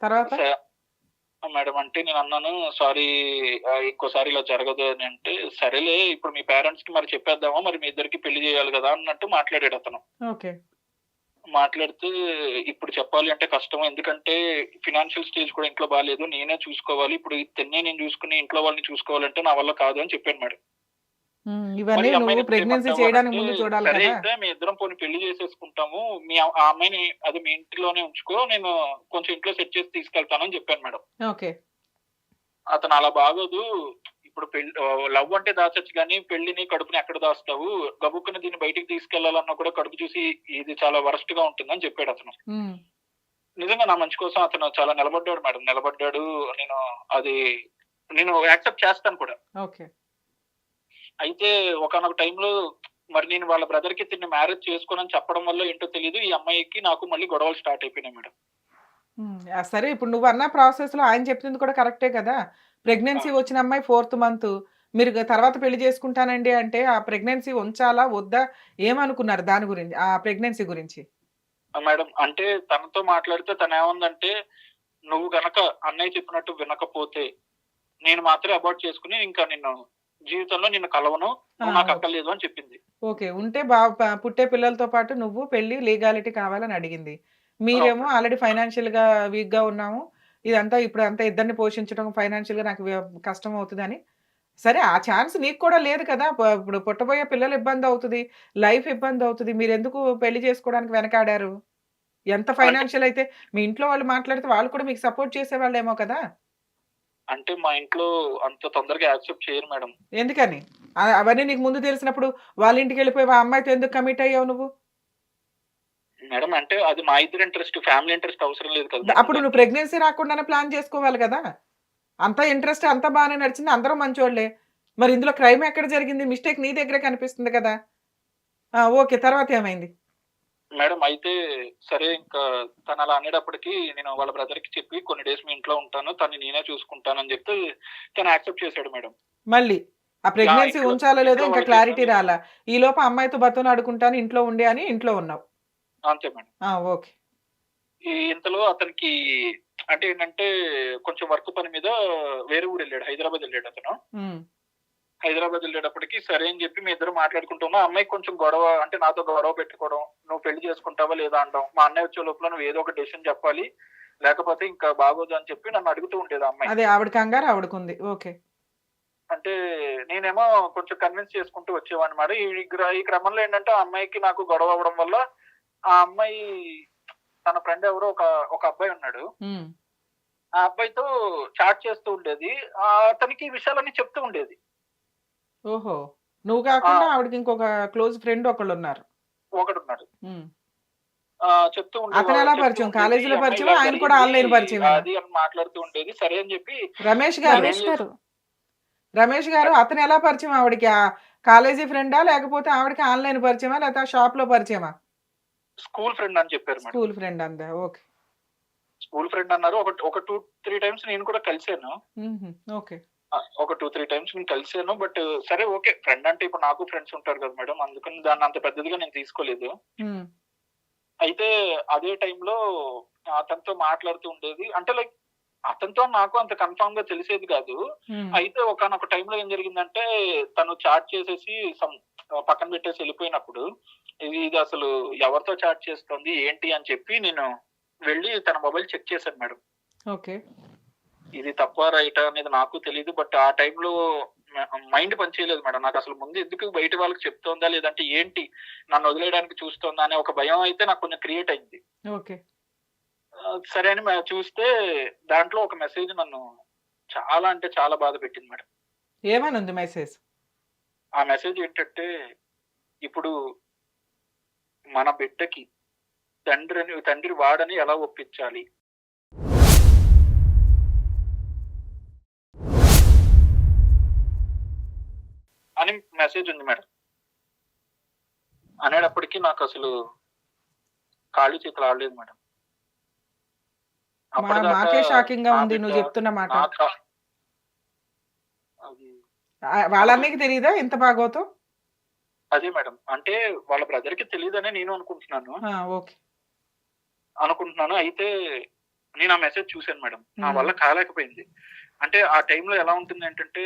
తర్వాత? స మేడం అంటే నేనన్నాను, "సారీ ఇంకోసారి ఇలా జరగదు" అని అంటే, "సరేలే ఇప్పుడు మీ పేరెంట్స్‌కి మరి చెప్పేద్దామా? మరి మీ ఇద్దరికీ పెళ్లి జేయాలి గదా!" అన్నట్టు మాట్లాడాడతను. ఓకే. మాట్లాడుతూ, "ఇప్పుడు చెప్పాలి అంటే కష్టం. ఎందుకంటే ఫినాన్షియల్ స్టేజ్ కూడా ఇంట్లో బాలేదు. నేనే చూసుకోవాలి. ఇప్పుడు తిన్నే నేను చూసుకొని ఇంట్లో వాళ్ళని చూసుకోవాలంటే నా వల్ల కాదు" అని చెప్పాను మేడం. మరి ఇవన్నీ ఈ నువ్వు అమ్మాయిని ఇప్పుడు ప్రెగ్నెన్సీ చేయమంటావు చేయడానికి అనంటే, ముందు చూడాలి "సరే కదా! అయితే మీ ఇద్దరం పోనీ పెళ్లి చేసేసుకుంటాము. ఆ అమ్మాయిని అది మీ ఇంటిలోనే ఉంచుకో. నేను కొంచెం ఇంట్లో సెట్ చేసి తీసుకెళ్తాను" అని చెప్పాను మేడం. ఓకే. అతను అలా బాగోదు. ఇప్పుడు లవ్ అంటే దాచొచ్చు గానీ, పెళ్లిని, కడుపుని ఎక్కడ దాస్తావు? గబుక్కున దీన్ని బయటికి తీసుకెళ్లాలన్నా కూడా కడుపు చూసి ఇది చాలా వరస్ట్‌గా ఉంటుందని చెప్పాడతను. హ్మ్. నిజంగా నా మంచి కోసం అతను చాలా నిలబడ్డాడు మేడం. నిలబడ్డాడు. నేను అది నేను యాక్సెప్ట్ చేస్తాను కూడా. ఓకే. అయితే ఒకానొక టైంలో మరి నేను వాళ్ళ బ్రదర్‌కి తిన్ని మ్యారేజ్ చేసుకోనని చెప్పడం వల్లో ఏంటో తెలీదు. ఈ అమ్మాయికి నాకు మళ్ళీ గొడవలు స్టార్ట్ అయిపోయినాయి మేడం. సరే ఇప్పుడు నువ్వన్న ప్రాసెస్‌లో ఆయన చెప్పింది కూడా కరెక్టే కదా! ఆ! ప్రెగ్నెన్సీ వచ్చిన అమ్మాయి ఫోర్త్ మంతు. మీరు తర్వాత పెళ్లి చేసుకుంటానండి అంటే, ఆ ప్రెగ్నెన్సీ ఉంచాలా? వద్దా? ఏమనుకున్నారు దాని గురించి? ఆ ప్రెగ్నెన్సీ గురించి? మేడం అంటే తనతో మాట్లాడితే తనేమందంటే, "నువ్వు గనక అన్నయ్య చెప్పినట్టు వినకపోతే, నేను మాత్రమే అబార్ట్ చేసుకొని ఇంకా జీవితంలో నిన్ను కలవను. ఆ! నువ్వు నాకు ఓకే. అక్కర్లేదు" అని చెప్పింది. ఓకే. ఉంటే పుట్టే పిల్లలతో పాటు నువ్వు పెళ్లి లీగాలిటీ కావాలని అడిగింది. అవును మీరేమో మేడం. ఆల్రెడీ ఫైనాన్షియల్‌గా వీక్‌గా ఉన్నాము. ఇదంతా ఇప్పుడంతా ఇద్దరిని పోషించడం ఫైనాన్షియల్‌గా నాకు కష్టమవుతదని సరే ఆ ఛాన్స్ నీకు కూడా లేదు కదా! ఇప్పుడు పుట్టబోయే పిల్లలు ఇబ్బందవుతది. లైఫ్ ఇబ్బందవుతది. మీరెందుకు పెళ్లి చేసుకోవడానికి వెనకాడారు? ఎంత అంటే ఫైనాన్షియల్ అయితే మీ ఇంట్లో వాళ్ళు మాట్లాడితే వాళ్ళు కూడా మీకు సపోర్ట్ చేసేవాళ్ళేమో కదా! అంటే మా ఇంట్లో అంత తొందరగా యాక్సెప్ట్ చేయరు మేడం. ఎందుకని? అవన్నీ నీకు ముందు తెలిసినప్పుడు వాళ్ళ ఇంటికెళ్ళిపోయి ఆ అమ్మాయితో ఎందుకు కమిట్ అయ్యావు నువ్వు? మేడం అంటే అది మా ఇద్దరి ఇంట్రెస్ట్. ఫ్యామిలీ ఇంట్రెస్ట్ అవసరం లేదు కదా మేడం అప్పుడు నువ్వు దానికి. ప్రెగ్నెన్సీ రాకుండానే ప్లాన్ చేసుకోవాలి గదా! అంతా ఇంట్రెస్ట్ అంతా బానే నడిచింది. అందరూ మంచోళ్ళే. మరి ఇందులో క్రైమ్ ఎక్కడ జరిగింది? మిస్టేక్ నీ దగ్గరే కనిపిస్తుంది కదా! ఓకే. తర్వాత ఏమైంది? మేడం అయితే సరే ఇంకా తనలా అనేటప్పటికి నేను వాళ్ళ బ్రదర్‌కి చెప్పి కొన్ని డేస్ మీ ఇంట్లో ఉంటాను. తనని నేనే చూసుకుంటానని జెప్తే తను యాక్సెప్ట్ చేసాడు మేడం. మళ్ళీ. ఆ ప్రెగ్నెన్సీ ఇంట్లో ఉంచాలో లేదో ఇంట్లో ఇంకా వాళ్ళకి క్లారిటీ చెప్పాను. రాలా. ఈలోపు అమ్మాయితో బతిమలాడుకుంటాను ఇంట్లో ఉండి అని ఇంట్లో ఉన్నావు. అంతే మేడం. ఓకే. ఇంతలో అతనికి అంటే ఏంటంటే కొంచెం వర్క్ పని మీద వేరే ఊరెళ్ళాడు. హైదరాబాద్ ఎళ్ళాడతను. హ్మ్. హైదరాబాద్ ఎళ్ళేటప్పటికి సరే అని జెప్పి మీ ఇద్దరం మాట్లాడుకుంటున్నాం. ఆ అమ్మాయికి కొంచెం గొడవ అంటే నాతో గొడవ పెట్టుకోవడం. "నువ్వు పెళ్లి చేసుకుంటావా లేదా?" అనడం. మా అన్నయ్య వచ్చే లోపల "నువ్వు ఏదో ఒక డెసిషన్ చెప్పాలి. లేకపోతే ఇంకా బాగోదు" అని చెప్పి నన్ను అడుగుతూ ఉండేది ఆ అమ్మాయి. అదే ఆవిడ కంగారు ఆవిడకుంది. ఓకే. అంటే నేనేమో కొంచెం కన్విన్స్ చేసుకుంటూ వచ్చేవాడినమాట. ఈ క్రమంలో ఏంటంటే ఆ అమ్మాయికి నాకు గొడవ అవ్వడం వల్ల ఆ అమ్మాయి తన ఫ్రెండ్ ఎవరో ఒక అబ్బాయి ఉన్నాడు. హ్మ్. ఆ అబ్బాయితో చాట్ చేస్తూ ఉండేది. అతనికి ఈ విషయాలన్నీ చెప్తూ ఉండేది. ఓహో! నువ్వు ఆ! కాకుండా ఆవిడకి ఇంకొక క్లోజ్ ఫ్రెండ్ ఒకళ్ళున్నారు. ఒకడున్నాడు. హ్మ్. అతనెలా చెప్తూ పరిచయం? ఉండేది. ఈ కాలేజీలో అమ్మాయి పరిచయమా? ఇలా ఆయన కూడా జరిగింది. ఆన్‌లైన్ పరిచయమేనా? అది అని మాట్లాడుతూ ఉండేది. సరే అని చెప్పి రమేష్ గారు, నేనేం రమేష్ చేశా గారు. రమేష్ గారు మేడం అతనెలా పరిచయం ఆవిడకి? కాలేజీ ఫ్రెండా? లేకపోతే ఆవిడకి ఆన్‌లైన్ పరిచయమా? లేకపోతే షాప్‌లో పరిచయమా? స్కూల్ ఫ్రెండ్ అని చెప్పారు మేడం. స్కూల్ ఫ్రెండ్ అందా? ఓకే. స్కూల్ ఫ్రెండ్ అన్నారు. ఒక 2, 3 టైమ్స్ నేను కూడా కలిసాను. హుహు. ఓకే. ఒక 2, 3 టైమ్స్ నేను కలిసాను. సరే ఓకే. ఫ్రెండ్ అంటే ఇప్పుడు నాకు ఫ్రెండ్స్ ఉంటారు కదా మేడం. అందుకని దాన్ని అంత పెద్దదిగా నేను తీసుకోలేదు. హ్మ్. అయితే అదే టైంలో అతనితో మాట్లాడుతూ ఉండేది. అంటే లైక్ అతనితో నాకు అంత కన్ఫర్మ్‌గా తెలిసేది కాదు. హ్మ్. అయితే ఒకానొక టైంలో ఏం జరిగిందంటే తను చాట్ చేసేసి పక్కన పెట్టేసి ఎళ్ళిపోయినప్పుడు ఇది అసలు ఎవరితో చాట్ చేస్తోంది? ఏంటి? అని చెప్పి నేను వెళ్లి తన మొబైల్ చెక్ చేశాను మేడం. ఓకే. ఇది తప్పా? రైటా? అనేది నాకు తెలీదు. ఆ టైంలో మ మైండ్ పని చేయలేదు మేడం. నాకసలు ముందు ఎందుకు బయట వాళ్ళకి చెప్తోందా? లేదంటే ఏంటి? నన్ను వదిలేయడానికి చూస్తోందా? అనే ఒక భయం అయితే నాకు కొంచెం క్రియేట్ అయింది. ఓకే. సరే అని చూస్తే దాంట్లో ఒక మెసేజ్ నన్ను చాలా అంటే చాలా బాధపెట్టింది మేడం. ఏమనుంది మెసేజ్? ఆ మెసేజ్ ఏంటంటే, ఇప్పుడు మన బిడ్డకి తండ్రి వాడని ఎలా ఒప్పించాలి? అని మెసేజ్ ఉంది మేడం. అనేటప్పటికి నాకసలు కాళ్ళు చేతులు ఆడలేదు మేడం. అప్పటిదాకా మాకే షాకింగ్‌గా నా ఉంది బిడ్డ నువ్వు చెప్తున్న మాట. నా క అది వాళ్ళ అది అన్నయ్యకి తెలీదా ఇంత భాగవతం? అదే మేడం. అంటే వాళ్ళ బ్రదర్‌కి తెలీదనే నేను అనుకుంటున్నాను. ఓకే. అయితే నేను ఆ మెసేజ్ చూసాను మేడం. నా హ్మ్. వల్ల కాలేకపోయింది. అంటే ఆ టైంలో ఎలా ఉంటుందంటంటే,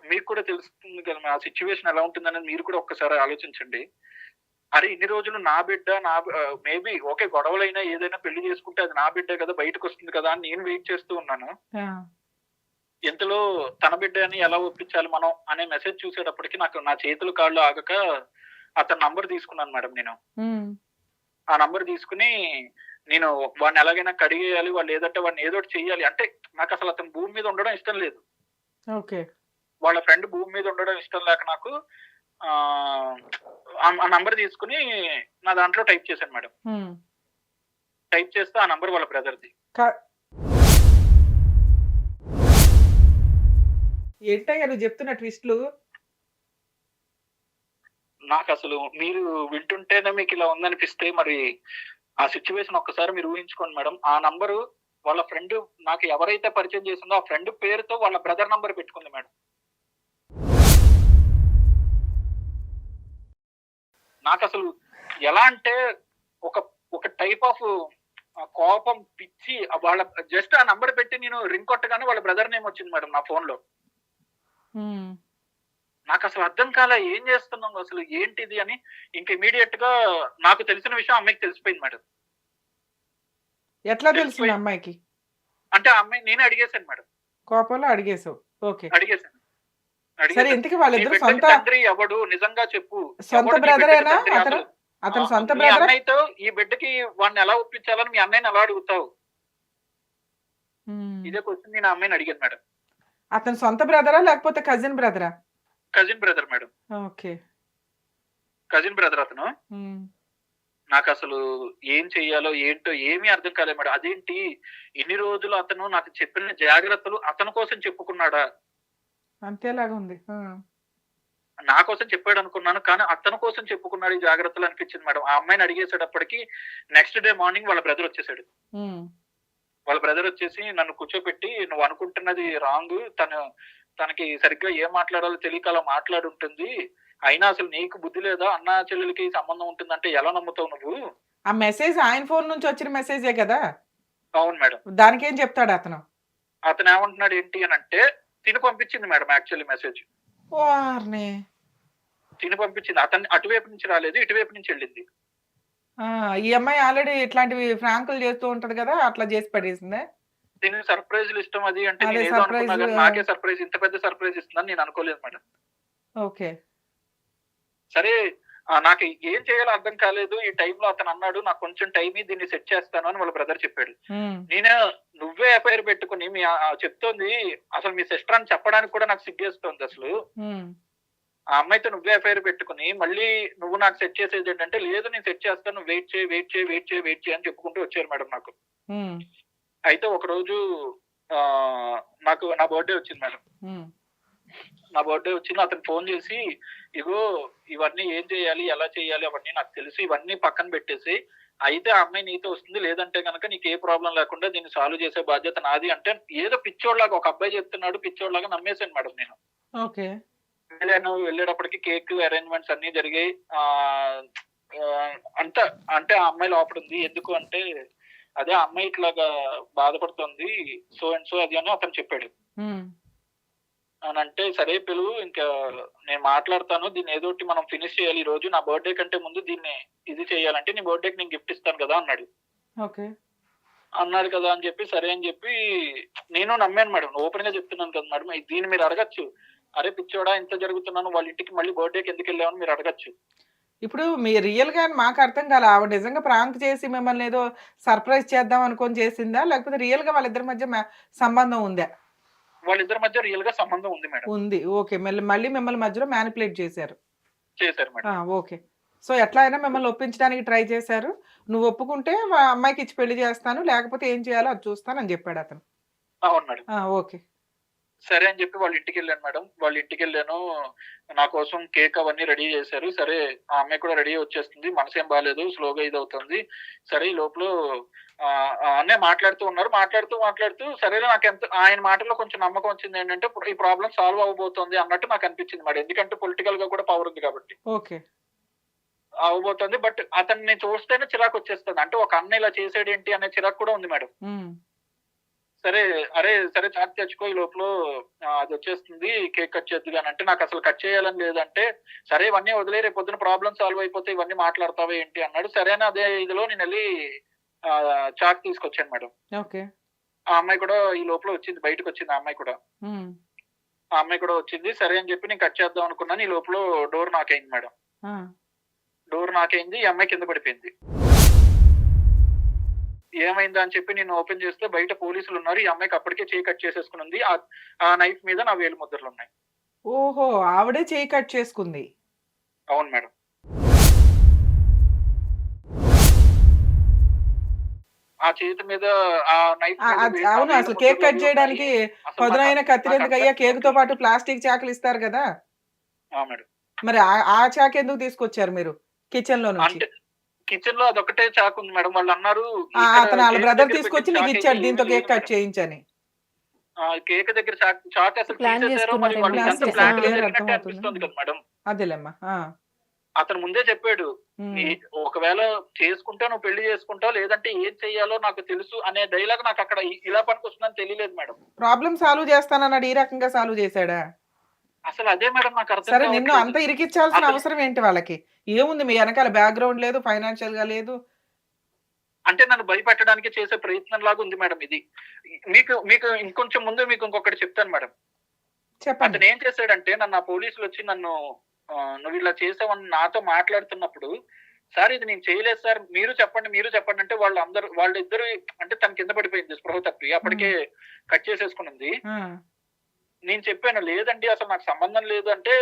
మీకు కూడా తెలుస్తుంది కదా! ఆ సిట్యుయేషన్ ఎలా ఉంటుందనేది మీరు కూడా ఒక్కసారి ఆలోచించండి. అరే! ఇన్ని రోజులు నా బిడ్డ మేబీ ఓకే. గొడవలైనా ఏదైనా పెళ్లి చేసుకుంటే అది నా బిడ్డే కదా! బయటకొస్తుంది కదా! అని నేను వెయిట్ చేస్తూ ఉన్నాను. ఆ! ఇంతలో తన బిడ్డ అని ఎలా ఒప్పించాలి మనం అనే మెసేజ్ చూసేటప్పటికి నాకు నా చేతులు కాళ్ళు ఆగక అతని నంబర్ తీసుకున్నాను మేడం నేను. హ్మ్. ఆ నంబర్ తీసుకొని నేను వాడిని ఎలాగైనా కడిగేయాలి. లేదంటే వాడిని ఏదో ఒకటి చెయ్యాలి. అంటే నాకసలు అతను భూమి మీద ఉండడం ఇష్టం లేదు. ఓకే. వాళ్ళ ఫ్రెండ్ భూమి మీద ఉండడం ఇష్టం లేక నాకు ఆహ్, ఆ నంబర్ తీసుకొని నా దాంట్లో టైప్ చేశాను మేడం. హ్మ్. టైప్ చేస్తే ఆ నంబర్ వాళ్ళ బ్రదర్‌ది. క ఏంటయ్యా నువ్వు జెప్తున్న ట్విస్ట్‌లు? నాకసలు మీరు వింటుంటేనే మీకిలా ఉందనిపిస్తే మరి ఆ సిట్యుయేషన్ ఒక్కసారి మీరు ఊహించుకోండి మేడం. ఆ నంబరు వాళ్ళ ఫ్రెండ్ నాకు ఎవరైతే పరిచయం చేసిందో ఆ ఫ్రెండ్ పేరుతో వాళ్ళ బ్రదర్ నంబర్ పెట్టుకుంది మేడం. నాకసలు ఎలా అంటే ఒక ఒక టైప్ ఆఫ్ కోపం, పిచ్చి వాళ్ళ జస్ట్ ఆ నంబర్ పెట్టి నేను రింగ్ కొట్టగానే వాళ్ళ బ్రదర్ నేమ్ వచ్చింది మేడం నా ఫోన్‌లో. హ్మ్. నాకసలు అర్థం కాలా ఏం చేస్తున్నాం అసలు ఏంటిది అని ఇంక ఇమ్మీడియేట్‌గా నాకు తెలిసిన విషయం ఆ అమ్మాయికి తెలిసిపోయింది మేడం. ఎట్లా తెలిసింది తెలిసిపోయి అమ్మాయికి? అంటే ఆ అమ్మాయిని నేనే అడిగేసాను మేడం. కోపంలో అడిగేసావు. ఓకే. అడిగేసాను. సరే అడిగేసాను. ఇంతకి "నీ వాళ్ళిద్దరు బిడ్డకి సొంత తండ్రి ఎవడు? నిజంగా చెప్పు. సొంత ఎవడు నీ బిడ్డకి బ్రదరేనా తండ్రి?" అతను? అసలు అతను సొంత మీ బ్రదరా? అన్నయ్యతో ఈ బిడ్డకి వాడిని ఎలా ఒప్పించాలని మీ అన్నయ్యని ఎలా అడుగుతావు? హ్మ్. ఇదే క్వెషన్ నేను ఆ అమ్మాయిని అడిగాను మేడం. అతని సొంత బ్రదరా? లేకపోతే కజిన్ బ్రదరా? Cousin brother madam. Okay. Cousin brother అతను. హ్మ్. నాకసలు ఏం చెయ్యాలో ఏంటో ఏమీ అర్థం కాలేదు మేడం. అదేంటి ఇన్ని రోజులు అతను నాకు చెప్పిన జాగ్రత్తలు అతని కోసం చెప్పుకున్నాడా? అంతేలాగా ఉంది. ఆ! నా కోసం చెప్పాడనుకున్నాను. కానీ అతని కోసం చెప్పుకున్నాడు ఈ జాగ్రత్తలు అనిపించింది మేడం. ఆ అమ్మాయిని అడిగేసేటప్పటికి నెక్స్ట్ డే మార్నింగ్ వాళ్ళ బ్రదర్ వచ్చేసాడు. హ్మ్. వాళ్ళ బ్రదర్ వచ్చేసి నన్ను కూర్చోబెట్టి "నువ్వు అనుకుంటున్నది రాంగు. తనకి సరిగ్గా ఏం మాట్లాడాలో తెలియక అలా మాట్లాడుంటుంది. అయినా అసలు నీకు బుద్ధి లేదా? అన్నా చెల్లెలికి సంబంధం ఉంటుందంటే ఎలా నమ్ముతావు నువ్వు?" ఆ మెసేజ్ ఆయన ఫోన్ నుంచి వచ్చిన మెసేజే గదా! అవును మేడం. దానికేం చెప్తాడు అతను? అతనేమంటున్నాడు ఏంటి అనంటే తిను పంపించింది మేడం యాక్చువల్లీ మెసేజ్. వారిని! తిను పంపించింది. అతన్ని అటువైపు నుంచి రాలేదు. ఇటువైపు నుంచి ఎళ్ళింది. ఆ! ఈ అమ్మాయి ఆల్రెడీ ఇట్లాంటివి ఫ్రాంకులు చేస్తూ ఉంటది గదా! అట్లా చేసి పడేసిందా? దీనికి సర్ప్రైజ్‌లు ఇష్టం అది అంటే అదే నేనేదో అనుకున్నా సర్ప్రైజు గాని నాకే సర్ప్రైజ్ ఇంత పెద్ద సర్ప్రైజ్ ఇస్తుందని నేను అనుకోలేదు మేడం. ఓకే. సరే నాకు ఏం చేయాలో అర్థం కాలేదు. ఈ టైంలో అతనన్నాడు నాకు కొంచెం టైమ్ ఇయ్యి దీన్ని సెట్ చేస్తాను అని వాళ్ళ బ్రదర్ చెప్పాడు. హ్మ్. నేను నువ్వే ఎఫ్ఐఆర్ పెట్టుకొని చెప్తోంది అసలు మీ సిస్టర్ అని చెప్పడానికి కూడా నాకు సిగ్గేస్తోందసలు. హ్మ్. ఆ అమ్మాయితో నువ్వే ఎఫ్ఐఆర్ పెట్టుకొని మళ్ళీ నువ్వు నాకు సెట్ చేసేదేంటంటే లేదు నేను సెట్ చేస్తాను. నువ్వు వెయిట్ చేయి, వెయిట్ చేయి, వెయిట్ చేయి, వెయిట్ చేయి అని చెప్పుకుంటూ వచ్చారు మేడం నాకు. హ్మ్. అయితే ఒకరోజు ఆహ్, నాకు నా బర్త్‌డే వచ్చింది మేడం. హ్మ్. నా బర్త్‌డే వచ్చింది. అతను ఫోను జేసి, "ఇగో ఇవన్నీ ఏం చేయాలి? ఎలా చేయాలి? అవన్నీ నాకు తెలుసు. ఇవన్నీ పక్కన పెట్టేసేయి. అయితే ఆ అమ్మాయి నీతో వస్తుంది. లేదంటే గనక నీకు ఏ ప్రాబ్లమ్ లేకుండా దీన్ని సాల్వ్ చేసే బాధ్యత నాది" అంటే ఏదో పిచ్చోడిలాగా ఒక అబ్బాయి చెప్తున్నాడు. పిచ్చోడిలాగా నమ్మేసాను మేడం నేను. ఓకే. వెళ్ళాను. వెళ్ళేటప్పటికి కేక్ అరేంజ్‌మెంట్స్ అన్నీ జరిగాయి. ఆహ్, ఆహ్, అంతా అంటే ఆ అమ్మాయి లోపలుంది. ఎందుకు అంటే, అదే ఆ అమ్మాయి ఇట్లాగా బాధపడుతుంది. సో అండ్ సో అది అని అతను చెప్పాడు. హ్మ్. అనంటే, "సరే పిలు ఇంకా నేను మాట్లాడతాను. దీన్ని ఏదోకటి మనం ఫినిష్ చేయాలి ఈరోజు. నా బర్త్‌డే కంటే ముందు దీన్ని ఇది చేయాలంటే, నీ బర్త్‌డేకి నేను గిఫ్ట్ ఇస్తాను గదా!" అన్నాడు. ఓకే. అన్నాడు కదా! అని చెప్పి, సరే అని చెప్పి నేను నమ్మాను మేడం. ఓపెన్‌గా చెప్తున్నాను కదా మేడం. దీన్ని మీరు అడగొచ్చు. "అరే పిచ్చోడా! ఇంత జరుగుతున్నాను వాళ్ళ ఇంటికి మళ్ళీ బర్త్‌డేకి ఎందుకెళ్ళావు?" అని మీరు అడగొచ్చు. ఇప్పుడు మీ రియల్‌గా మాకు అర్థం కాలే. ఆవిడ నిజంగా ప్రాంక్ చేసి మిమ్మల్ని ఏదో సర్ప్రైజ్ చేద్దాం అనుకోని చేసిందా? లేకపోతే రియల్‌గా వాళ్ళిద్దరి మధ్య సంబంధం ఉందా? వాళ్ళిద్దరి మధ్య రియల్‌గా సంబంధం ఉంది మేడం. ఉంది. ఓకే. మళ్ళీ మిమ్మల్ని మధ్యలో మానిప్యులేట్ చేశారు. చేశారు ఆ! మేడం. ఓకే. సో, ఎట్లా అయినా మిమ్మల్ని ఒప్పించడానికి ట్రై చేశారు. నువ్వు ఒప్పుకుంటే అమ్మాయికిచ్చి పెళ్లి చేస్తాను. లేకపోతే ఏం చేయాలో అది చూస్తానని జెప్పాడతను. అవును మేడం. ఆ! ఓకే. సరే అని చెప్పి వాళ్ళ ఇంటికెళ్ళాను మేడం. వాళ్ళ ఇంటికెళ్ళాను. నా కోసం కేక్ అవన్నీ రెడీ చేశారు. సరే ఆ అమ్మాయి కూడా రెడీ అయ్యి వచ్చేస్తుంది. మనసేం బాలేదు. స్లోగా ఇదవుతుంది. సరే ఈ లోపల అన్నయ్య మాట్లాడుతూ ఉన్నారు. మాట్లాడుతూ సరేలే ఆయన మాటల్లో కొంచెం నమ్మకం వచ్చిందేంటంటే ఈ ప్రాబ్లమ్ సాల్వ్ అవ్వబోతోంది అన్నట్టు నాకనిపించింది మేడం. ఎందుకంటే పొలిటికల్‌గా కూడా పవర్ ఉంది కాబట్టి. ఓకే. అవ్వబోతోంది. బట్ అతన్ని చూస్తేనే చిరాకొచ్చేస్తుంది. అంటే ఒక అన్న ఇలా చేసాడేంటి అనే చిరాకు కూడా ఉంది మేడం. హ్మ్. సరే, అరే సరే చాక్ తెచ్చుకో ఈ లోపల అదొచ్చేస్తుంది కేక్ కట్ చేద్దువు గాని అంటే, నాకసలు కట్ చేయాలని లేదంటే, సరే ఇవన్నీ వదిలేయి రేపు పొద్దున ప్రాబ్లమ్ సాల్వ్ అయిపోతాయి ఇవన్నీ మాట్లాడతావా ఏంటి అన్నాడు. సరే అని అదే ఇదిలో నేనెళ్ళి చాక్ తీసుకొచ్చాను మేడం. ఓకే. ఆ అమ్మాయి కూడా ఈ లోపల వచ్చింది. బయటకొచ్చింది ఆ అమ్మాయి కూడా. హ్మ్. ఆ అమ్మాయి కూడా వచ్చింది. సరే అని చెప్పి నేను కట్ చేద్దాం అనుకున్నాను. ఈ లోపల డోర్ నాక్ అయింది మేడం. ఆ! డోర్ నాక్ అయింది. ఈ అమ్మాయి కింద పడిపోయింది. ఏమైందా అని చెప్పి నేను ఓపెన్ చేస్తే బయట పోలీసులున్నారు. ఈ అమ్మాయికి అప్పటికే చెయ్యి కట్ చేసేసుకొనుంది. ఆ నైఫ్ మీద నా వేలు ముద్రలున్నాయి. ఓహో! ఆవిడే చెయ్యి కట్ చేసుకుంది. అవును మేడం. ఆ చేతి మీద ఆ నైఫ్ మీద ఆ అవును. వేలు అసలు కేక్ ముద్రలు కట్ అవి ఉన్నాయి. చేయడానికి అసలు పదునైన నాకు కత్తిరెందుకయ్యా? అర్థం కేకుతో పాటు కావట్లేదు. ప్లాస్టిక్ చాకులిస్తారు గదా! ఆ! మేడం. మరి ఆ చాకెందుకు తీసుకొచ్చారు మీరు కిచెన్‌లో నుంచి? అంటే కిచెన్‌లో అదొక్కటే చాకుంది మేడం. వాళ్ళన్నారు ఇక్కడ అతను ఆళ్ళ కేక్ బ్రదర్ దగ్గర పెట్టిన తీసుకొచ్చి చాకయితే నీకిచ్చాడు. ఏమీ దీంతో లేదు కేక్ కట్ మేడం. చేయించని. కేక్ దగ్గర చాక్ అసలు ప్లాన్ తీసేసారో మరి చేసుకున్నారేమో వాళ్ళు ఇదంతా ప్లాస్టిక్ తీసేసా. ప్లాన్‌గా క్లియర్ జరిగినట్టే అర్థమవుతుంది. అనిపిస్తుంది కదా మేడం. అదేలేమ్మా. ఆ! అతను ముందే చెప్పాడు. నీ హ్మ్. ఒకవేళ చేసుకుంటే నువ్వు పెళ్లి చేసుకుంటావు. లేదంటే ఏం చెయ్యాలో నాకు తెలుసు అనే డైలాగ్ నాకక్కడ ఇలా పనికొస్తుందని తెలియలేదు మేడం. ప్రాబ్లమ్ సాల్వ్ చేస్తానన్నాడు. ఈ రకంగా సాల్వ్ చేసాడా? అసలు అదే మేడం నాకు అర్థం సరే నిన్ను కావట్లేదు. అంత ఇరికిచ్చాల్సిన అతను అవసరం ఏంటి వాళ్ళకి? ఏముంది మీ ఎనకాల బ్యాక్‌గ్రౌండ్ లేదు, ఫైనాన్షియల్‌గా లేదు. అంటే నన్ను భయపెట్టడానికి చేసే ప్రయత్నంలాగా ఉంది మేడం ఇది. మీకు మీకు ఇంకొంచెం ముందు మీకు ఇంకొకటి చెప్తాను మేడం. చెప్పండి. అతనేం చేసాడంటే నన్ను ఆ పోలీసులొచ్చి నన్ను "నువ్విలా చేసావని" నాతో మాట్లాడుతున్నప్పుడు, "సార్ ఇది నేను చేయలేదు సార్. మీరు చెప్పండి" అంటే వాళ్ళిద్దరు అంటే తను కింద పడిపోయింది స్పృహ తప్పి. అప్పటికే హ్మ్. కట్ చేసేసుకొనుంది. ఆ! నేను చెప్పాను, "లేదండి అసలు నాకు సంబంధం లేదు" అంటే,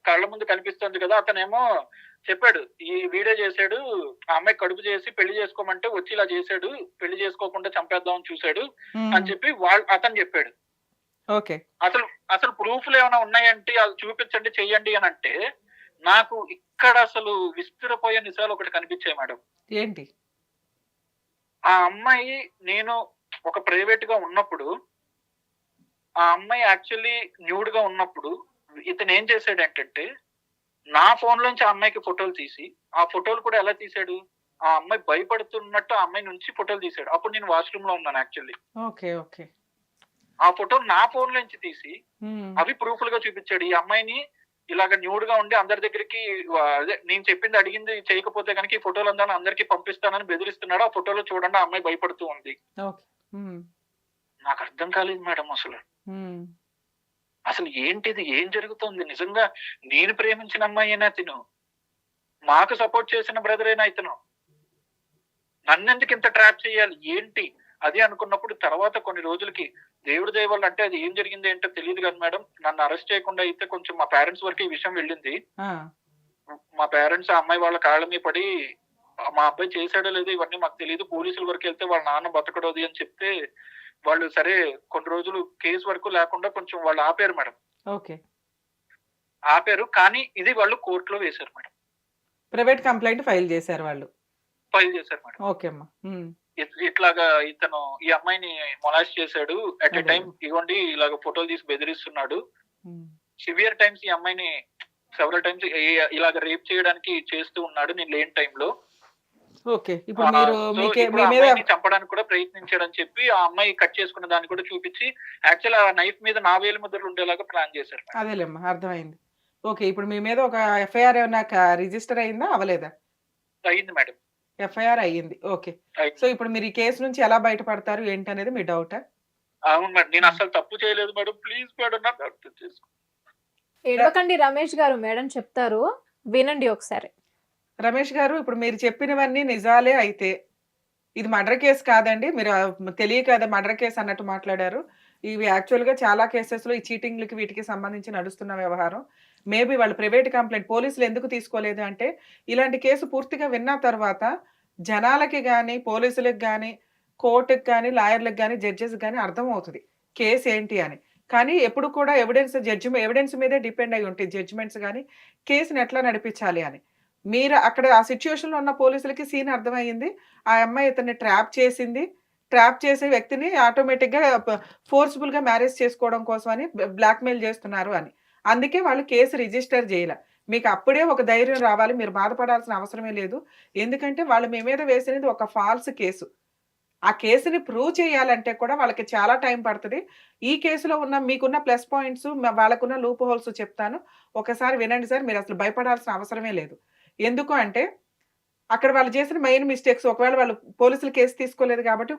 కళ్ళ ముందు కనిపిస్తుంది కదా! అతనేమో చెప్పాడు, వీడే చేసాడు. ఆ అమ్మాయికి కడుపు చేసి పెళ్లి చేసుకోమంటే వచ్చి ఇలా చేసాడు. పెళ్లి చేసుకోకుండా చంపేద్దామని చూసాడు హ్మ్. అని చెప్పి అతను చెప్పాడు. ఓకే. అసలు అసలు ప్రూఫ్‌లు ఏమైనా ఉన్నాయంటే అది చూపించండి, చెయ్యండి అనంటే, నాకు ఇక్కడ అసలు విస్తురపోయే నిజాలు ఒకటి కనిపించాయి మేడం. ఏంటి? ఆ అమ్మాయి నేను ఒక ప్రైవేట్‌గా ఉన్నప్పుడు, ఆ అమ్మాయి యాక్చువల్లీ న్యూడ్‌గా ఉన్నప్పుడు ఇతనేం చేసాడంటంటే, నా ఫోన్‌లోంచి ఆ అమ్మాయికి ఫోటోలు తీసి, ఆ ఫోటోలు కూడా ఎలా తీసాడు? ఆ అమ్మాయి భయపడుతున్నట్టు ఆ అమ్మాయి నుంచి ఫోటోలు తీసాడు. అప్పుడు నేను వాష్‌రూమ్‌లో ఉన్నాను యాక్చువల్లీ. ఓకే. ఓకే. ఆ ఫోటోలు నా ఫోన్‌లోంచి తీసి హ్మ్. అవి ప్రూఫ్‌లుగా చూపిచ్చాడు. ఈ అమ్మాయిని ఇలాగ న్యూడ్‌గా ఉండి అందరి దగ్గరికి అదే నేను చెప్పింది అడిగింది చేయకపోతే గనక ఈ ఫోటోలందరిని అందరికి పంపిస్తానని బెదిరిస్తున్నాడు. ఆ ఫోటోలో చూడండి ఆ అమ్మాయి భయపడుతూ ఉంది. ఓకే. హ్మ్. నాకర్థం కాలేదు మేడం అసలు. హ్మ్. అసలు ఏంటిది? ఏం జరుగుతోంది? నిజంగా నేను ప్రేమించిన అమ్మాయేనా తిను? మాకు సపోర్ట్ చేసిన బ్రదరేనా ఇతను? నన్నెందుకు ఇంత ట్రాప్ చేయాలి? ఏంటి? అది అనుకున్నప్పుడు తర్వాత కొన్ని రోజులకి దేవుడి దయ వల్ల అంటే అది ఏం జరిగిందో ఏంటో తెలీదు గాని మేడం. నన్ను అరెస్ట్ చేయకుండా అయితే కొంచెం మా పేరెంట్స్ వరకు ఈ విషయం వెళ్ళింది. ఆ! మా పేరెంట్స్ ఆ అమ్మాయి వాళ్ళ కాళ్ళ మీద పడి మా అబ్బాయి చేసాడో లేదో ఇవన్నీ మాకు తెలీదు. పోలీసుల వరకెళ్తే వాళ్ళ నాన్న బతకడు అది అని చెప్తే, వాళ్ళు సరే కొన్ని రోజులు కేస్ వరకు లేకుండా కొంచెం వాళ్ళు ఆపారు మేడం. ఓకే. ఆపారు. కానీ ఇది వాళ్ళు కోర్ట్‌లో వేశారు మేడం. ప్రైవేట్ కంప్లెయింట్ ఫైల్ చేసారు వాళ్ళు. ఫైల్ చేశారు మేడం. ఓకే అమ్మా. హ్మ్. ఇట్లాగా ఇతను ఈ అమ్మాయిని మొలాస్ట్ చేసాడు. ఎట్ ఎ అదే. టైమ్ ఇగోండి ఇలాగ ఫోటోలు తీసి బెదిరిస్తున్నాడు. హ్మ్. సివియర్ టైమ్స్ ఈ అమ్మాయిని సెవెరల్ టైమ్స్ ఇలాగ రేప్ చేయడానికి చేస్తూ ఉన్నాడు నేను లేని టైంలో. ఓకే. ఇప్పుడు మీరు సో, మీకే ఇప్పుడు మీ ఆ మీద అమ్మాయిని చంపడానికి కూడా ప్రయత్నించాడని చెప్పి, ఆ అమ్మాయి కట్ చేసుకున్న దాన్ని కూడా చూపిచ్చి, యాక్చువల్ ఆ నైఫ్ మీద నా వేలి ముద్రలు ఉండేలాగా ప్లాన్ చేశారు మేడం. అదేలేమ్మా అర్థమైంది. ఓకే. ఇప్పుడు మీ మీద ఒక ఎఫ్ఐఆర్ ఏమన్నా రిజిస్టర్ అయిందా? అవ్వలేదా? అయింది మేడం. ఎఫ్ఐఆర్ అయ్యింది. ఓకే. సో, అయింది. ఇప్పుడు మీరు ఈ కేస్ నుంచి ఎలా బయటపడతారు ఏంటనేది మీ డౌటా? అవును మేడం. నేను హ్మ్. అస్సలు తప్పు చేయలేదు మేడం. ప్లీజ్ మేడం నన్ను అర్థం చేసుకో. ఏడవకండి రమేష్ గారు. మేడం చెప్తారు. వినండి ఒకసారి. రమేష్ గారు ఇప్పుడు మీరు చెప్పినవన్నీ నిజాలే అయితే, ఇది మర్డర్ కేస్ కాదండి. మీరు తెలియక ఏదో మర్డర్ కేస్ అన్నట్టు మాట్లాడారు. ఇవి యాక్చువల్‌గా చాలా కేసెస్‌లో ఈ చీటింగ్‌లకి వీటికి సంబంధించి నడుస్తున్న వ్యవహారం. మేబీ వాళ్ళు ప్రైవేట్ కంప్లెయింట్ పోలీసులు ఎందుకు తీసుకోలేదు అంటే, ఇలాంటి కేసు పూర్తిగా విన్న తర్వాత జనాలకి గాని, పోలీసులకి గాని, కోర్ట్‌కి గాని, లాయర్‌లకి గాని, జడ్జెస్‌కి గాని అర్థమవుతది. కేస్ ఏంటి అని. కానీ ఎప్పుడు కూడా ఎవిడెన్స్ మీదే డిపెండ్ అయ్యి ఉంటాయి జడ్జిమెంట్స్ గాని, కేస్‌ని ఎట్లా నడిపించాలి అని. మీరు అక్కడ ఆ సిట్యుయేషన్‌లో ఉన్న పోలీసులకి సీన్ అర్థమయ్యింది. ఆ అమ్మాయి ఇతన్ని ట్రాప్ చేసింది. ట్రాప్ చేసే వ్యక్తిని ఆటోమేటిక్‌గా ఫోర్స్‌బుల్‌గా మ్యారేజ్ చేసుకోవడం కోసమని బ్లాక్‌మెయిల్ చేస్తున్నారు అని. అందుకే వాళ్ళు కేస్ రిజిస్టర్ జేయల. మీకు అప్పుడే ఒక ధైర్యం రావాలి. మీరు బాధపడాల్సిన అవసరమే లేదు. ఎందుకంటే వాళ్ళు మీ మీద వేసినది ఒక ఫాల్స్ కేసు. ఆ కేసుని ప్రూవ్ చేయాలంటే కూడా వాళ్ళకి చాలా టైం పడుతుంది. ఈ కేసులో ఉన్న మీకున్న ప్లస్ పాయింట్స్, వాళ్ళకున్న లూప్ హోల్స్ చెప్తాను. ఒకసారి వినండి సార్. మీరసలు భయపడాల్సిన అవసరమే లేదు. ఎందుకు అంటే, అక్కడ వాళ్ళు చేసిన మెయిన్ మిస్టేక్స్, ఒకవేళ వాళ్ళు పోలీసులు కేసు తీసుకోలేదు కాబట్టి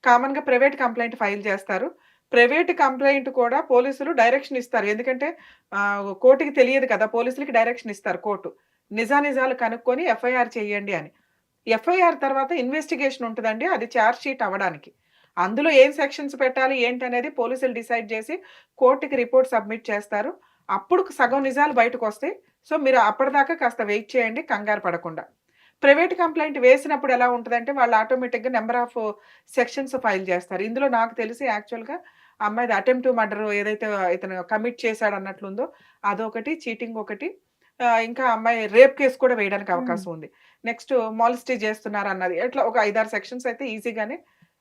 కామన్‌గా ప్రైవేట్ కంప్లెయింట్ ఫైల్ చేస్తారు. ప్రైవేట్ కంప్లెయింట్ కూడా పోలీసులు డైరెక్షన్ ఇస్తారు. ఎందుకంటే కోర్ట్‌కి తెలియదు కదా! పోలీసులకి డైరెక్షన్ ఇస్తారు కోర్టు. నిజానిజాలు కనుక్కొని ఎఫ్ఐఆర్ చేయండి అని. ఎఫ్ఐఆర్ తర్వాత ఇన్వెస్టిగేషన్ ఉంటదండి. అది చార్జ్ షీట్ అవ్వడానికి. అందులో ఏం సెక్షన్స్ పెట్టాలి ఏంటనేది పోలీసులు డిసైడ్ చేసి కోర్ట్‌కి రిపోర్ట్ సబ్మిట్ చేస్తారు. అప్పుడు సగం నిజాలు బయటకొస్తాయి. సో, మీరు అప్పటిదాకా కాస్త వెయిట్ చేయండి కంగారు పడకుండా. ప్రైవేట్ కంప్లెయింట్ వేసినప్పుడు ఎలా ఉంటదంటే, వాళ్ళు ఆటోమేటిక్‌గా నంబర్ ఆఫ్ సెక్షన్స్ ఫైల్ చేస్తారు. ఇందులో నాకు తెలిసి యాక్చువల్‌గా అమ్మాయిది అటెంప్ట్ టు మర్డర్ ఏదైతే ఇతను కమిట్ చేశాడన్నట్లుందో అదొకటి, చీటింగ్ ఒకటి, ఇంకా అమ్మాయి రేప్ కేస్ కూడా వేయడానికి హ్మ్. అవకాశం ఉంది. నెక్స్ట్ మాలిస్టీ చేస్తున్నారన్నది. ఇట్లా ఒక 5, 6 సెక్షన్స్ అయితే ఈజీగానే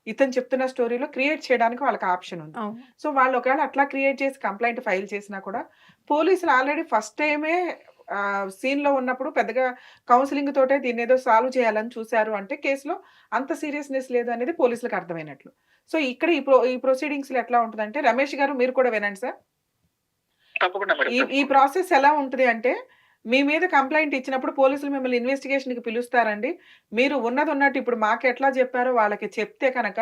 ఇతను చెప్తున్న స్టోరీలో క్రియేట్ చేయడానికి వాళ్ళకి ఆప్షన్ ఉంది. అవును. సో, వాళ్ళు ఒకవేళ అట్లా క్రియేట్ చేసి కంప్లెయింట్ ఫైల్ చేసినా కూడా పోలీసులు ఆల్రెడీ ఫస్ట్ టైమే సీన్‌లో ఉన్నప్పుడు పెద్దగా కౌన్సెలింగ్ తోటే దీన్నేదో సాల్వ్ చేయాలని చూసారు అంటే కేస్‌లో అంత సీరియస్‌నెస్ లేదు అనేది పోలీసులకు అర్థమైనట్లు. సో, ఇక్కడ ఈ ప్రొసీడింగ్స్‌లో ఎట్లా ఉంటదంటే, రమేష్ గారు మీరు కూడా వినండి సార్. తప్పకుండా మేడం. ఈ ఈ తప్పకుండా. ప్రాసెస్ ఎలా ఉంటది అంటే, మీ మీద కంప్లెయింట్ ఇచ్చినప్పుడు పోలీసులు మిమ్మల్ని ఇన్వెస్టిగేషన్‌కి పిలుస్తారండి. మీరు ఉన్నదున్నట్టు ఇప్పుడు మాకెట్లా చెప్పారో వాళ్ళకి చెప్తే కనక,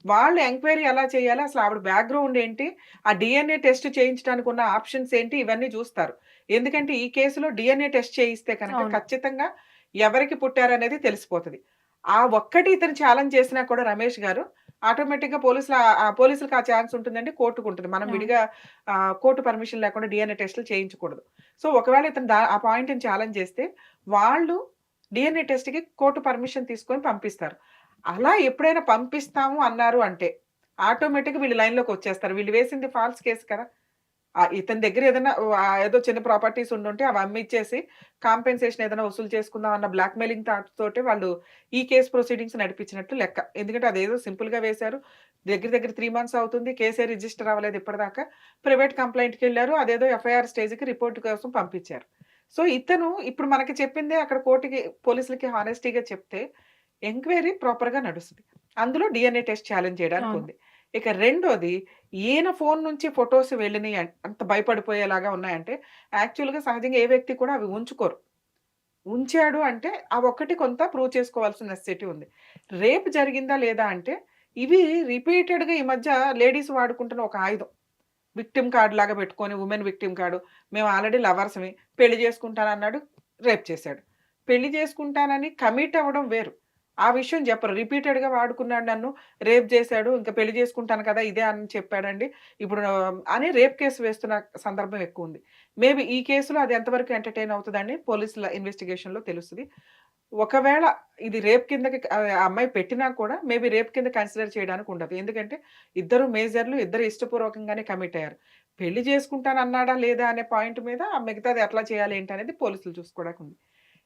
వాళ్ళు ఎంక్వైరీ ఎలా చేయాలి, అసలు ఆవిడ బ్యాక్‌గ్రౌండ్ ఏంటి, ఆ డీఎన్ఏ టెస్ట్ చేయించడానికి ఉన్న ఆప్షన్స్ ఏంటి, ఇవన్నీ చూస్తారు. ఎందుకంటే ఈ కేసులో డీఎన్ఏ టెస్ట్ చేయిస్తే కనుక అవును. ఖచ్చితంగా ఎవరికి పుట్టారనేది తెలిసిపోతది. ఆ ఒక్కటి ఇతను ఛాలెంజ్ చేసినా కూడా రమేష్ గారు ఆటోమేటిక్‌గా పోలీసులకి ఆ ఛాన్స్ ఉంటుందండి. కోర్టుకుంటది. మనం అవును. విడిగా కోర్టు పర్మిషన్ లేకుండా డీఎన్ఏ టెస్టులు చేయించకూడదు. సో, ఒకవేళ ఇతను ఆ పాయింట్‌ని ఛాలెంజ్ చేస్తే, వాళ్ళు డీఎన్ఏ టెస్ట్‌కి కోర్టు పర్మిషన్ తీసుకొని పంపిస్తారు. అలా ఎప్పుడైనా పంపిస్తాము అన్నారు అంటే, ఆటోమేటిక్‌గా వీళ్ళు లైన్‌లోకొచ్చేస్తారు. వీళ్ళు వేసింది ఫాల్స్ కేస్ కదా! ఇతని దగ్గర ఏదైనా ఏదో చిన్న ప్రాపర్టీస్ ఉండుంటే అవి అమ్మిచ్చేసి కాంపెన్సేషన్ ఏదైనా వసూలు చేసుకుందాం అన్న బ్లాక్‌మెయిలింగ్ థాట్ తోటే వాళ్ళు ఈ కేస్ ప్రొసీడింగ్స్ నడిపించినట్లు లెక్క. ఎందుకంటే అదేదో సింపుల్‌గా వేశారు. దగ్గర దగ్గర 3 మంత్స్ అవుతుంది. కేసే రిజిస్టర్ అవ్వలేదు ఇప్పటిదాకా. ప్రైవేట్ కంప్లెయింట్‌కెళ్లారు. అదేదో ఎఫ్ఐఆర్ స్టేజ్‌కి రిపోర్ట్ కోసం పంపించారు. సో, ఇతను ఇప్పుడు మనకి చెప్పిందే అక్కడ కోర్ట్‌కి, పోలీసులకి హానెస్టీగా చెప్తే ఎంక్వైరీ ప్రాపర్‌గా నడుస్తది. అందులో డీఎన్ఏ టెస్ట్ ఛాలెంజ్ చేయడానికి అవును. ఉంది. ఇక రెండోది, ఈయన ఫోను నుంచి ఫోటోస్ వెళ్ళినియి అంత భయపడిపోయేలాగా ఉన్నాయంటే, యాక్చువల్‌గా సహజంగా ఏ వ్యక్తి కూడా అవి ఉంచుకోరు. ఉంచాడు అంటే ఆ ఒక్కటి కొంత ప్రూవ్ చేసుకోవాల్సిన నెసెసిటీ ఉంది. రేప్ జరిగిందా లేదా అంటే, ఇవి రిపీటెడ్‌గా ఈ మధ్య లేడీస్ వాడుకుంటున్న ఒక ఆయుధం. విక్టిమ్ కార్డ్ లాగా పెట్టుకొని, వుమెన్ విక్టిమ్ కార్డ్. మేము ఆల్రెడీ లవర్స్‌మి. పెళ్లి చేసుకుంటానన్నాడు, రేప్ చేశాడు. పెళ్లి చేసుకుంటానని కమిట్ అవ్వడం వేరు. ఆ విషయం చెప్పరు. రిపీటెడ్‌గా వాడుకున్నాడు నన్ను, రేప్ చేశాడు, ఇంక పెళ్లి చేసుకుంటాను కదా! ఇదే అని చెప్పాడండి. ఇప్పుడు అని రేప్ కేస్ వేస్తున్న సందర్భం ఎక్కువుంది. మేబీ ఈ కేసులో అది ఎంతవరకు ఎంటర్‌టైన్ అవుతదని పోలీసుల ఇన్వెస్టిగేషన్‌లో తెలుస్తది. ఒకవేళ ఇది రేప్ కిందకి ఆ అమ్మాయి పెట్టినా కూడా మేబీ రేప్ కింద కన్సిడర్ చేయడానికి ఉండదు. ఎందుకంటే ఇద్దరు మేజర్‌లు, ఇద్దరు ఇష్టపూర్వకంగానే కమిట్ అయ్యారు. పెళ్లి చేసుకుంటానన్నాడా లేదా అనే పాయింట్ మీద మిగతాది ఎట్లా చేయాలి ఏంటనేది పోలీసులు చూసుకోవడానికి ఉంది.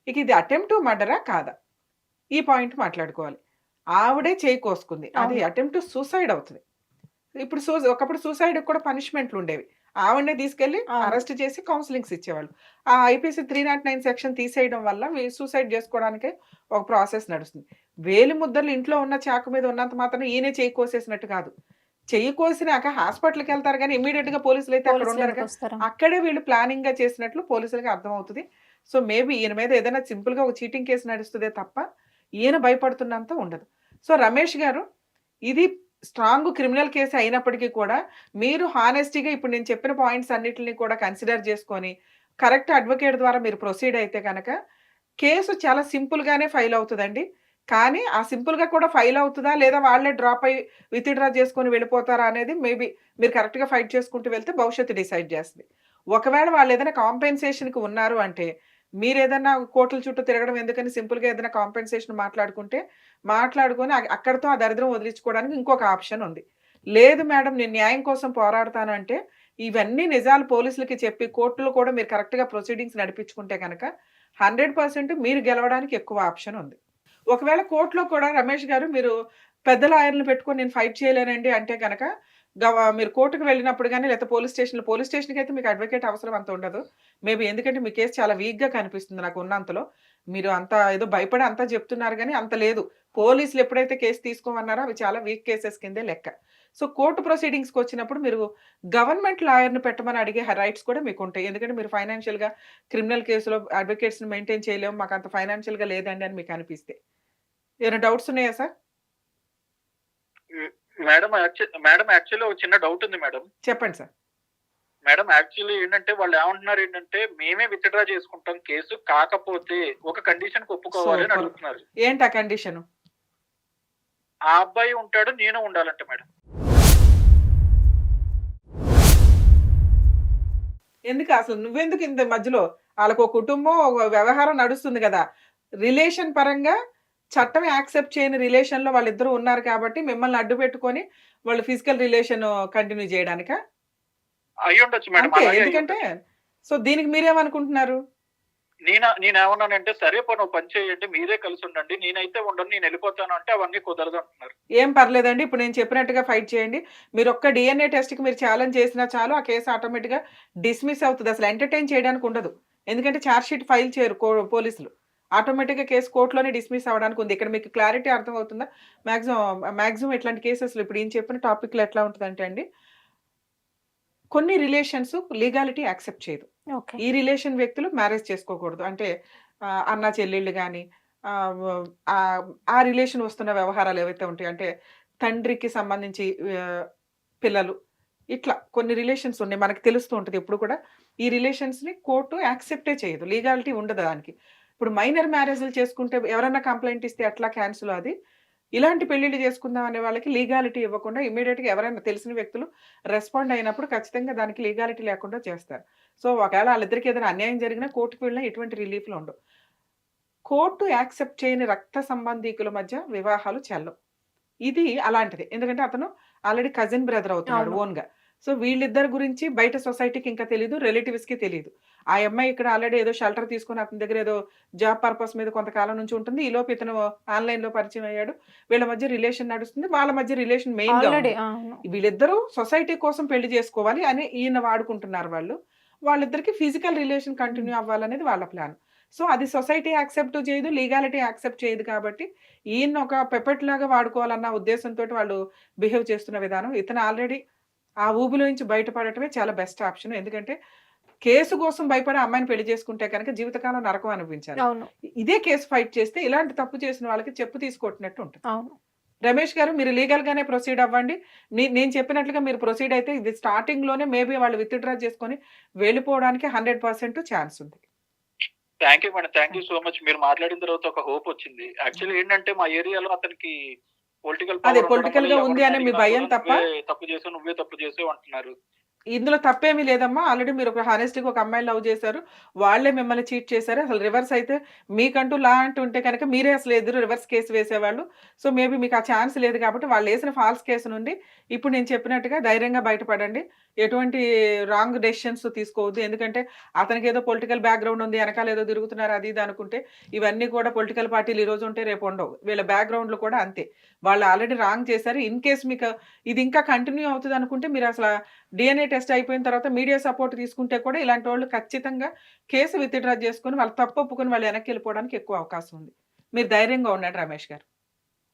ఇక ఇది అటెంప్ట్ టు మర్డరా? కాదా? ఈ పాయింట్ మాట్లాడుకోవాలి. ఆవిడే చేయి కోసుకుంది. అది అవును. అటెంప్ట్ టు సూసైడ్ అవుతది. ఇప్పుడు ఒకప్పుడు సూసైడ్‌కి కూడా పనిష్మెంట్‌లుండేవి. ఆవిడనే తీసుకెళ్ళి అవును. అరెస్ట్ చేసి కౌన్సెలింగ్స్ ఇచ్చేవాళ్ళు. ఆ ఐపీసీ 309 సెక్షన్ తీసేయడం వల్ల సూసైడ్ చేసుకోవడానికే ఒక ప్రాసెస్ నడుస్తుంది. వేలి ముద్దలు ఇంట్లో ఉన్న చాకు మీద ఉన్నంత మాత్రాన ఈయనే చెయ్యి కోసేసినట్టు కాదు. చెయ్యి కోసినాక హాస్పిటల్‌కెళ్తారు గానీ ఇమ్మీడియేట్‌గా పోలీసులైతే అక్కడ పోలీసులు ఉండరుగా. ఎందుకొస్తారు? అక్కడే వీళ్ళు ప్లానింగ్‌గా చేసినట్లు పోలీసులకి అర్థమవుతది. సో, మేబీ ఈయన మీద ఏదైనా సింపుల్‌గా ఒక చీటింగ్ కేస్ నడుస్తదే తప్ప, ఈయన భయపడుతున్నంత ఉండదు. సో, రమేష్ గారు, ఇది స్ట్రాంగ్ క్రిమినల్ కేస్ అయినప్పటికీ కూడా, మీరు హానెస్టీగా ఇప్పుడు నేను చెప్పిన పాయింట్స్ అన్నిటిని కూడా కన్సిడర్ చేసుకొని, కరెక్ట్ అడ్వకేట్ ద్వారా మీరు ప్రొసీడ్ అయితే గనక, కేసు చాలా సింపుల్‌గానే ఫైల్ అవుతదండి. కానీ, ఆ సింపుల్‌గా కూడా ఫైల్ అవుతదా? లేదా వాళ్ళే డ్రాప్ అయ్యి విత్‌డ్రా చేసుకొని వెళ్ళిపోతారా? అనేది మేబీ మీరు కరెక్ట్‌గా ఫైట్ చేసుకుంటూ వెళ్తే భవిష్యత్తు డిసైడ్ చేస్తది. ఒకవేళ వాళ్ళేదైనా కాంపెన్సేషన్‌కి ఉన్నారు అంటే, మీరేదన్నా కోర్టుల చుట్టూ తిరగడం ఎందుకని సింపుల్‌గా ఏదైనా కాంపెన్సేషన్ మాట్లాడుకుంటే, మాట్లాడుకొని అక్కడితో ఆ దరిద్రం వదిలించుకోవడానికి ఇంకొక ఆప్షన్ ఉంది. లేదు మేడం నేను న్యాయం కోసం పోరాడతాను అంటే, ఇవన్నీ నిజాలు పోలీసులకి చెప్పి కోర్టులో కూడా మీరు కరెక్ట్‌గా ప్రొసీడింగ్స్ నడిపించుకుంటే గనక 100% మీరు గెలవడానికి ఎక్కువ ఆప్షన్ ఉంది. ఒకవేళ కోర్ట్‌లో కూడా రమేష్ గారు మీరు పెద్ద లాయర్‌లని పెట్టుకొని నేను ఫైట్ చేయలేనండి అంటే గనక, మీరు కోర్టుకు వెళ్ళినప్పుడు గానీ, లేకపోతే పోలీస్ స్టేషన్‌కి అయితే మీకు అడ్వకేట్ అవసరం అంత ఉండదు. మేబీ ఎందుకంటే మీ కేస్ చాలా వీక్‌గా కనిపిస్తుంది నాకు ఉన్నంతలో. మీరు అంత ఏదో భయపడి అంతా చెప్తున్నారు గానీ, అంత లేదు. పోలీసులు ఎప్పుడైతే కేస్ తీసుకోమన్నారో అవి చాలా వీక్ కేసెస్ కిందే లెక్క. సో, కోర్ట్ ప్రొసీడింగ్స్‌కొచ్చినప్పుడు మీరు గవర్నమెంట్ లాయర్‌ని పెట్టమని అడిగే రైట్స్ కూడా మీకుంటాయి. ఎందుకంటే మీరు ఫైనాన్షియల్‌గా క్రిమినల్ కేస్‌లో అడ్వకేట్స్‌ని మెయింటైన్ చేయలేము. మాకంత ఫైనాన్షియల్‌గా లేదండి అని మీకు అనిపిస్తే. ఏమైనా డౌట్స్ ఉన్నాయా సార్? మేడం యాక్చువల్లీ ఒక చిన్న డౌట్ ఉంది మేడం. చెప్పండి సార్. మేడం యాక్చువల్లీ ఏంటంటే వాళ్ళు ఏమంటున్నారు ఏంటంటే మేమే విత్డ్రా చేసుకుంటాం కేసు, కాకపోతే ఒక కండిషన్ ఒప్పుకోవాలి అని సూపర్. అడుగుతున్నారు. ఏంటి ఆ కండిషను? ఆ అబ్బాయి ఉంటాడు, నేను ఉండాలంట మేడం. ఎందుకు అసలు నువ్వెందుకు ఇంత మధ్యలో? ఆళ్ళకో కుటుంబం, ఒక వ్యవహారం నడుస్తుంది గదా! రిలేషన్ పరంగా చట్టం యాక్సెప్ట్ చేయని రిలేషన్‌లో వాళ్ళిద్దరూ ఉన్నారు కాబట్టి మిమ్మల్ని అడ్డు పెట్టుకొని వాళ్ళు ఫిజికల్ రిలేషన్ కంటిన్యూ జేయడానికా? అయ్యుండొచ్చు మేడం. అంతే. అలాగే ఎందుకంటే అయ్యుండొచ్చు. సో, దీనికి మీరేమనుకుంటున్నారు? నేనేమన్నానంటే సరే పోనీ ఓ పని చేయండి, మీరే కలిసి ఉండండి, నేనైతే ఉండను, నేను వెళ్ళిపోతాను అంటే అవన్నీ కుదరదు అంటున్నారు. ఏం పర్లేదండి. ఇప్పుడు నేను చెప్పినట్టుగా ఫైట్ చేయండి. మీరొక్క డీఎన్ఏ టెస్ట్‌కి మీరు ఛాలెంజ్ చేసినా చాలు ఆ కేస్ ఆటోమేటిక్‌గా డిస్మిస్ అవుతది. అసలు ఎంటర్‌టైన్ చేయడానికి ఉండదు. ఎందుకంటే చార్జ్ షీట్ ఫైల్ చేయరు పోలీసులు. ఆటోమేటిక్‌గా కేస్ కోర్ట్‌లోనే డిస్మిస్ అవ్వడానికి ఉంది. ఇక్కడ మీకు క్లారిటీ అర్థమవుతుందా? మాక్సిమం ఇట్లాంటి కేసెస్‌లో ఇప్పుడు ఈయన చెప్పిన టాపిక్‌లో ఎట్లా ఉంటదంటే అండి, కొన్ని రిలేషన్స్ లీగాలిటీ యాక్సెప్ట్ చేయదు. ఓకే. ఈ రిలేషన్ వ్యక్తులు మ్యారేజ్ చేసుకోకూడదు. అంటే అన్న చెల్లెళ్ళు గాని, ఆ రిలేషన్ వస్తున్న వ్యవహారాలు ఏవైతే ఉంటాయో అంటే తండ్రికి సంబంధించి పిల్లలు ఇట్లా కొన్ని రిలేషన్స్ ఉన్నాయి. మనకు తెలుస్తూ ఉంటది ఎప్పుడు కూడా. ఈ రిలేషన్స్‌ని కోర్టు యాక్సెప్టే చేయదు. లీగాలిటీ ఉండదు దానికి. ఇప్పుడు మైనర్ మ్యారేజ్‌లు చేసుకుంటే ఎవరన్నా కంప్లెయింట్ ఇస్తే ఎట్లా క్యాన్సిలో అది. ఇలాంటి పెళ్ళిళ్ళు చేసుకుందాం అనే వాళ్ళకి లీగాలిటీ ఇవ్వకుండా ఇమ్మీడియేట్‌గా ఎవరైనా తెలిసిన వ్యక్తులు రెస్పాండ్ అయినప్పుడు ఖచ్చితంగా దానికి లీగాలిటీ లేకుండా చేస్తారు. సో, ఒకవేళ ఆళ్ళిద్దరికి ఏదైనా అన్యాయం జరిగినా కోర్టుకి వెళ్ళినా ఎటువంటి రిలీఫ్‌లు ఉండవు. కోర్టు యాక్సెప్ట్ చేయని రక్త సంబంధీకుల మధ్య వివాహాలు చెల్లవు. ఇది అలాంటిదే. ఎందుకంటే అతను ఆల్రెడీ కజిన్ బ్రదర్ అవుతున్నాడు అవును. ఓన్‌గా. సో, వీళ్ళిద్దరి గురించి బయట సొసైటీకి ఇంకా తెలీదు. రిలేటివ్స్‌కి తెలీదు. ఆ అమ్మాయి ఇక్కడ ఆల్రెడీ ఏదో షెల్టర్ తీసుకొని అతని దగ్గర ఏదో జాబ్ పర్పస్ మీద కొంతకాలం నుంచి ఉంటుంది. ఈలోపు ఇతను ఆన్‌లైన్‌లో పరిచయం అయ్యాడు. వీళ్ళ మధ్య రిలేషన్ నడుస్తుంది. వాళ్ళ మధ్య రిలేషన్ మెయిన్‌గా ఆల్రెడీ. ఉంది. అవును. వీళ్ళిద్దరూ సొసైటీ కోసం పెళ్లి చేసుకోవాలి అని ఈయన వాడుకుంటున్నారు వాళ్ళు. వాళ్ళిద్దరికీ ఫిజికల్ రిలేషన్ కంటిన్యూ అవ్వాలనేది వాళ్ళ ప్లాన్. సో, అది సొసైటీ యాక్సెప్ట్ చేయదు. లీగాలిటీ యాక్సెప్ట్ చేయదు కాబట్టి ఈయన్ని ఒక పెపెట్ లాగా వాడుకోవాలన్న ఉద్దేశంతోటి వాళ్ళు బిహేవ్ చేస్తున్న విధానం. ఇతను ఆల్రెడీ ఆ ఊబిలో నుంచి బయటపడటమే చాలా బెస్ట్ ఆప్షన్. ఎందుకంటే కేసు కోసం భయపడి ఆ అమ్మాయిని పెళ్లి చేసుకుంటే కనుక జీవితకాలం నరకం అనిపించాలి. అవును. ఇదే కేసు ఫైట్ చేస్తే ఇలాంటి తప్పు చేసిన వాళ్ళకి చెప్పు తీసుకొట్టినట్టు ఉంటుంది. అవును. రమేష్ గారు మీరు లీగల్‌గానే ప్రొసీడ్ అవ్వండి. నేను చెప్పినట్లుగా మీరు ప్రొసీడ్ అయితే ఇది స్టార్టింగ్‌లోనే మేబీ వాళ్ళు విత్‌డ్రా చేసుకొని వెళ్ళిపోవడానికి 100% ఛాన్స్ ఉంది. Thank you madam. Thank you so much. మీరు మాట్లాడిన తర్వాత ఒక హోప్ వచ్చింది. యాక్చువల్లీ ఏంటంటే మా ఏరియాలో అతనికి పొలిటికల్ అదే పవర్ ఉండడం పొలిటికల్‌గా వల్ల ఉంది ఎవరిని అనే మీ అడిగినా భయం కూడా తప్ప నువ్వే తప్పు చేసావు అంటున్నారు. ఇందులో తప్పేమీ లేదమ్మా. ఆల్రెడీ మీరు ఒక హానెస్ట్‌గా ఒక అమ్మాయిని లవ్ చేశారు. వాళ్ళే మిమ్మల్ని చీట్ చేశారు. అసలు రివర్స్ అయితే మీకంటూ లా అంటూ ఉంటే కనుక మీరే అసలు ఎదురు రివర్స్ కేస్ వేసేవాళ్ళు. సో, మేబీ మీకు ఆ ఛాన్స్ లేదు కాబట్టి వాళ్ళేసిన ఫాల్స్ కేసు నుండి ఇప్పుడు నేను చెప్పినట్టుగా ధైర్యంగా బయటపడండి. ఎటువంటి రాంగ్ డెసిషన్స్ తీసుకోవద్దు. ఎందుకంటే అతనికేదో పొలిటికల్ బ్యాక్‌గ్రౌండ్ ఉంది. ఎనకాల ఏదో తిరుగుతున్నారు అది ఇది అనుకుంటే ఇవన్నీ కూడా పొలిటికల్ పార్టీలు ఈరోజు ఉంటే రేపు ఉండవు. వీళ్ళ బ్యాక్‌గ్రౌండ్‌లు కూడా అంతే. వాళ్ళు ఆల్రెడీ రాంగ్ చేశారు. ఇన్ కేస్ మీకు ఇది ఇంకా కంటిన్యూ అవుతది అనుకుంటే మీరు అసల డీఎన్ఏ టెస్ట్ అయిపోయిన తర్వాత మీడియా సపోర్ట్ తీసుకుంటే కూడా ఇలాంటోళ్ళు ఖచ్చితంగా కేసు విత్‌డ్రా చేసుకొని వాళ్ళు తప్పు ఒప్పుకొని వాళ్ళు వెనక్కెళ్ళిపోవడానికి ఎక్కువ అవకాశం ఉంది. మీరు ధైర్యంగా ఉండండి రమేష్ గారు.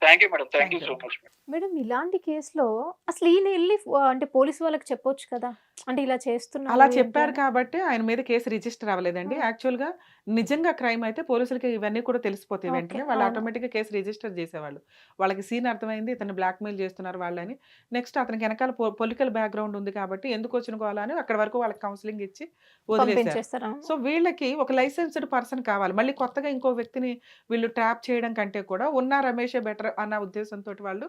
Thank you madam. Thank you thank so you. Much madam. Madam ఇలాంటి కేసులో అసలు ఈయన ఎళ్లి అంటే పోలీసు వాళ్ళకి చెప్పొచ్చు కదా! అంటే ఇలా చేస్తున్నారు అలా ఏంటి చెప్పారు అని. కాబట్టి ఆయన మీద కేసు రిజిస్టర్ అవ్వలేదండి. హ్మ్. యాక్చువల్‌గా నిజంగా క్రైమ్ అయితే పోలీసులకి ఇవన్నీ కూడా తెలిసిపోతాయి ఓకే. వెంటనే. వాళ్ళు అవును. ఆటోమేటిక్‌గా కేసు రిజిస్టర్ చేసేవాళ్ళు. వాళ్ళకి సీన్ అర్థమైంది ఇతన్ని బ్లాక్‌మెయిల్ చేస్తున్నారు వాళ్ళని. నెక్స్ట్ అతనికి వెనకాల పొలిటికల్ బ్యాక్‌గ్రౌండ్ ఉంది కాబట్టి ఎందుకొచ్చిన గోల అని అక్కడి వరకు వాళ్ళకి కౌన్సెలింగ్ ఇచ్చి వదిలేసారు. పంపించేస్తారు. అవును. సో, వీళ్ళకి ఒక లైసెన్స్‌డ్ పర్సన్ కావాలి. మళ్ళీ కొత్తగా ఇంకో వ్యక్తిని వీళ్ళు ట్రాప్ చేయడం కంటే కూడా ఉన్న రమేషే బెటర్ అన్న ఉద్దేశంతోటి వాళ్ళు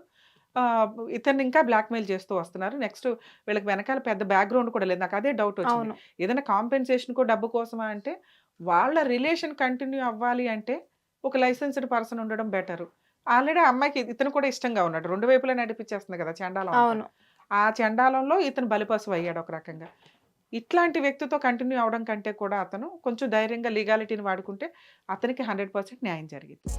ఇతన్ని ఇంకా బ్లాక్‌మెయిల్ చేస్తూ వస్తున్నారు. నెక్స్ట్ వీళ్ళకి వెనకాల పెద్ద బ్యాక్‌గ్రౌండ్ కూడా లేదు. నాకు అదే డౌట్ వచ్చింది. అవును. ఏదైనా కాంపెన్సేషన్‌కో డబ్బు కోసమా అంటే వాళ్ళ రిలేషన్ కంటిన్యూ అవ్వాలి అంటే ఒక లైసెన్స్‌డ్ పర్సన్ ఉండడం బెటరు. ఆల్రెడీ ఆ అమ్మాయికి ఇతను కూడా ఇష్టంగా ఉన్నాడు. 2 వైపులా నడిపించేస్తుంది కదా! చెండాలం అంతా. అవును. ఆ చెండాలంలో ఇతను బలిపశువు అయ్యాడు ఒక రకంగా. ఇట్లాంటి వ్యక్తితో కంటిన్యూ అవ్వడం కంటే కూడా అతను కొంచెం ధైర్యంగా లీగాలిటీని వాడుకుంటే అతనికి 100% న్యాయం జరిగిద్ది.